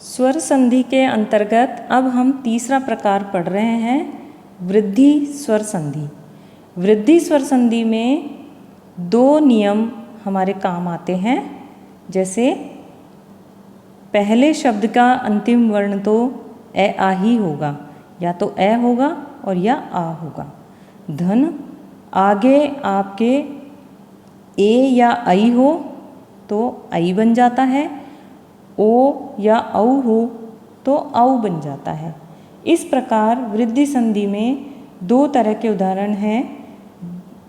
स्वर संधि के अंतर्गत अब हम तीसरा प्रकार पढ़ रहे हैं, वृद्धि स्वर संधि। वृद्धि स्वर संधि में दो नियम हमारे काम आते हैं। जैसे पहले शब्द का अंतिम वर्ण तो ए आ ही होगा, या तो ए होगा और या आ होगा। धन आगे आपके ए या आई हो तो आई बन जाता है, ओ या औ हो तो औ बन जाता है। इस प्रकार वृद्धि संधि में दो तरह के उदाहरण हैं,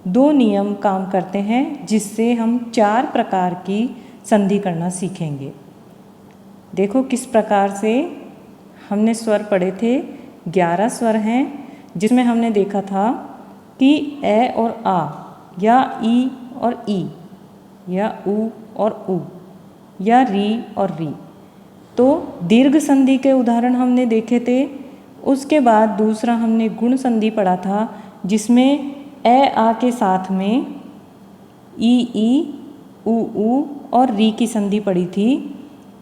दो नियम काम करते हैं, जिससे हम 4 प्रकार की संधि करना सीखेंगे। देखो किस प्रकार से हमने स्वर पढ़े थे। 11 स्वर हैं, जिसमें हमने देखा था कि ए और आ, या ई और ई, या उ और उ, या री और री। तो दीर्घ संधि के उदाहरण हमने देखे थे। उसके बाद दूसरा हमने गुण संधि पढ़ा था, जिसमें ए आ के साथ में ई उ उ और री की संधि पढ़ी थी,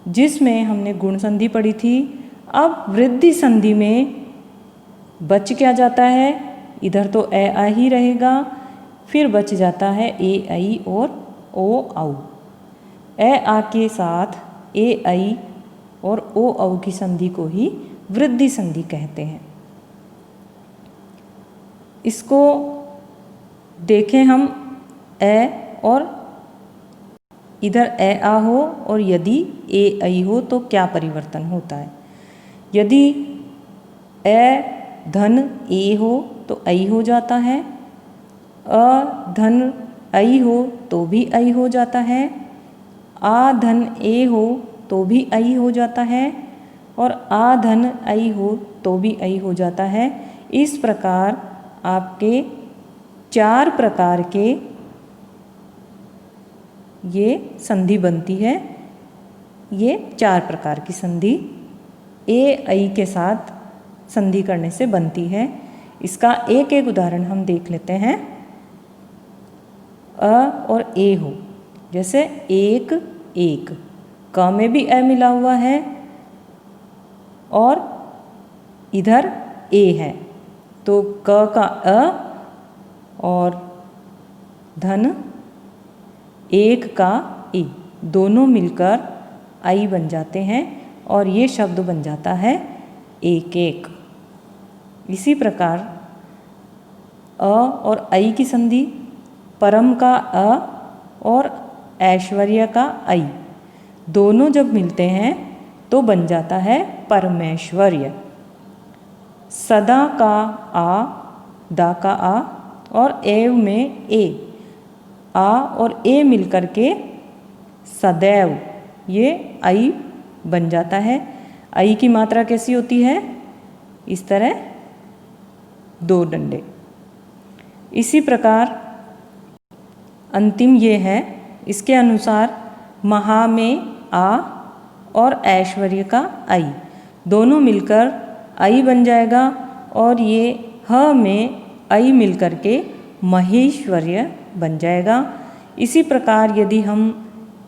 जिसमें हमने गुण संधि पढ़ी थी। अब वृद्धि संधि में बच क्या जाता है, इधर तो ए आ ही रहेगा, फिर बच जाता है ए आई और ओ औ। ए आ के साथ ए आई और ओ औ की संधि को ही वृद्धि संधि कहते हैं। इसको देखें हम, ए और इधर ए आ हो और यदि ए आई हो तो क्या परिवर्तन होता है। यदि ए धन ए हो तो आई हो जाता है, अ धन आई हो तो भी आई हो जाता है, आ धन ए हो तो भी आई हो जाता है, और आ धन आई हो तो भी आई हो जाता है। इस प्रकार आपके 4 प्रकार के ये संधि बनती है। ये 4 प्रकार की संधि ए आई के साथ संधि करने से बनती है। इसका एक एक उदाहरण हम देख लेते हैं। अ और ए हो, जैसे एक एक, क में भी ए मिला हुआ है और इधर ए है, तो क का अ और धन एक का ए दोनों मिलकर आई बन जाते हैं और ये शब्द बन जाता है एक एक। इसी प्रकार अ और आई की संधि, परम का अ और ऐश्वर्य का आई, दोनों जब मिलते हैं तो बन जाता है परमेश्वर्य। सदा का आ, दा का आ और एव में ए, आ और ए मिलकर के सदैव, ये आई बन जाता है। आई की मात्रा कैसी होती है, इस तरह 2 डंडे। इसी प्रकार अंतिम ये है, इसके अनुसार महा में आ और ऐश्वर्य का आई दोनों मिलकर आई बन जाएगा, और ये ह में आई मिलकर के महेश्वर्य बन जाएगा। इसी प्रकार यदि हम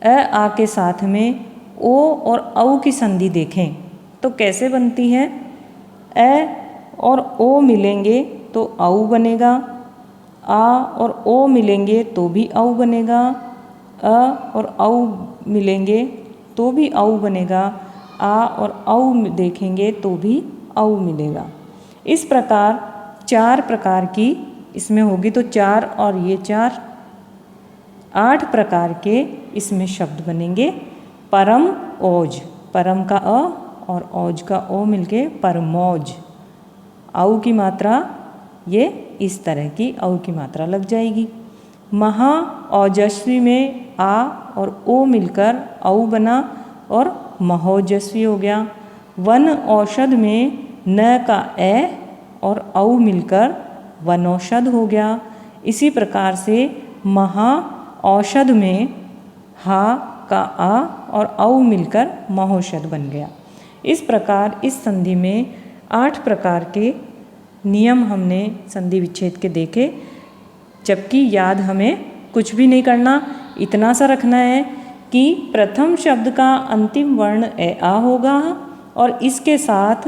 अ आ के साथ में ओ और औ की संधि देखें तो कैसे बनती है। अ और ओ मिलेंगे तो औ बनेगा, आ और ओ मिलेंगे तो भी औ बनेगा, अ और औ मिलेंगे तो भी औ बनेगा, आ और औ देखेंगे तो भी औ मिलेगा। इस प्रकार 4 प्रकार की इसमें होगी, तो 4 और ये 4, 8 प्रकार के इसमें शब्द बनेंगे। परम ओज, परम का अ और औज का ओ मिलके परमोज। औ की मात्रा ये इस तरह की औ की मात्रा लग जाएगी। महा ओजस्वी में आ और ओ मिलकर औ बना और महोजस्वी हो गया। वन औषध में न का ए और औ मिलकर वनौषध हो गया। इसी प्रकार से महा औषध में हा का आ और औ मिलकर महोषध बन गया। इस प्रकार इस संधि में 8 प्रकार के नियम हमने संधि विच्छेद के देखे, जबकि याद हमें कुछ भी नहीं करना, इतना सा रखना है कि प्रथम शब्द का अंतिम वर्ण ए आ होगा और इसके साथ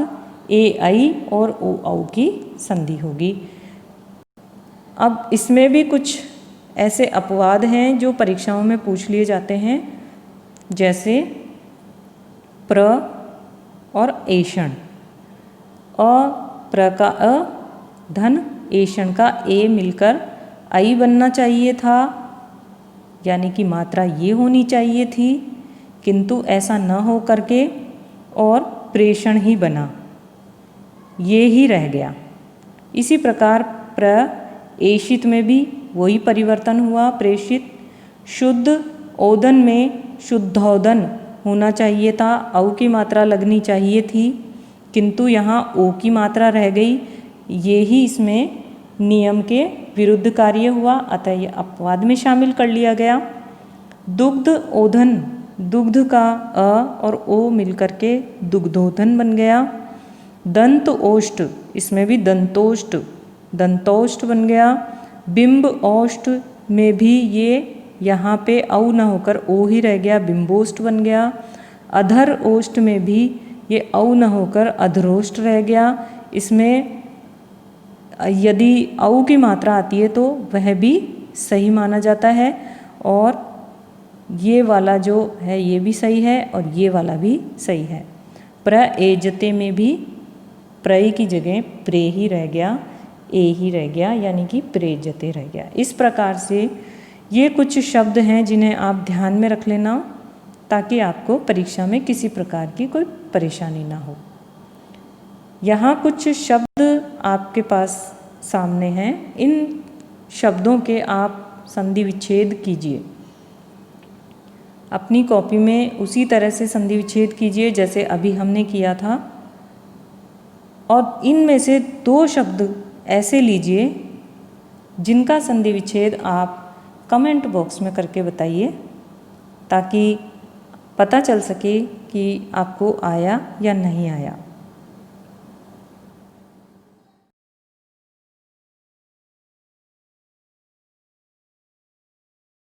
ए आई और ओ औ की संधि होगी। अब इसमें भी कुछ ऐसे अपवाद हैं जो परीक्षाओं में पूछ लिए जाते हैं, जैसे प्र और एषण। अ प्र का अ, धन एषण का ए मिलकर आई बनना चाहिए था, यानी कि मात्रा ये होनी चाहिए थी, किंतु ऐसा न हो करके और प्रेषण ही बना, ये ही रह गया। इसी प्रकार प्रेषित में भी वही परिवर्तन हुआ, प्रेषित। शुद्ध ओदन में शुद्धोदन होना चाहिए था, औ की मात्रा लगनी चाहिए थी, किंतु यहाँ ओ की मात्रा रह गई, ये ही इसमें नियम के विरुद्ध कार्य हुआ, अतः यह अपवाद में शामिल कर लिया गया। दुग्ध ओधन, दुग्ध का अ और ओ मिलकर के दुग्धोधन बन गया। दंत ओष्ठ, इसमें भी दंतोष्ठ, दंतोष्ठ बन गया। बिंब ओष्ठ में भी ये यहाँ पे औ न होकर ओ ही रह गया, बिंबोष्ठ बन गया। अधर ओष्ठ में भी ये औ न होकर अधरोष्ठ रह गया। इसमें यदि औ की मात्रा आती है तो वह भी सही माना जाता है, और ये वाला जो है ये भी सही है और ये वाला भी सही है। प्रएजते में भी प्रय की जगह प्रे ही रह गया, ए ही रह गया, यानी कि प्रेजते रह गया। इस प्रकार से ये कुछ शब्द हैं जिन्हें आप ध्यान में रख लेना, ताकि आपको परीक्षा में किसी प्रकार की कोई परेशानी ना हो। यहाँ कुछ शब्द आपके पास सामने हैं, इन शब्दों के आप संधि विच्छेद कीजिए। अपनी कॉपी में उसी तरह से संधि विच्छेद कीजिए जैसे अभी हमने किया था, और इनमें से 2 शब्द ऐसे लीजिए जिनका संधि विच्छेद आप कमेंट बॉक्स में करके बताइए, ताकि पता चल सके कि आपको आया या नहीं आया।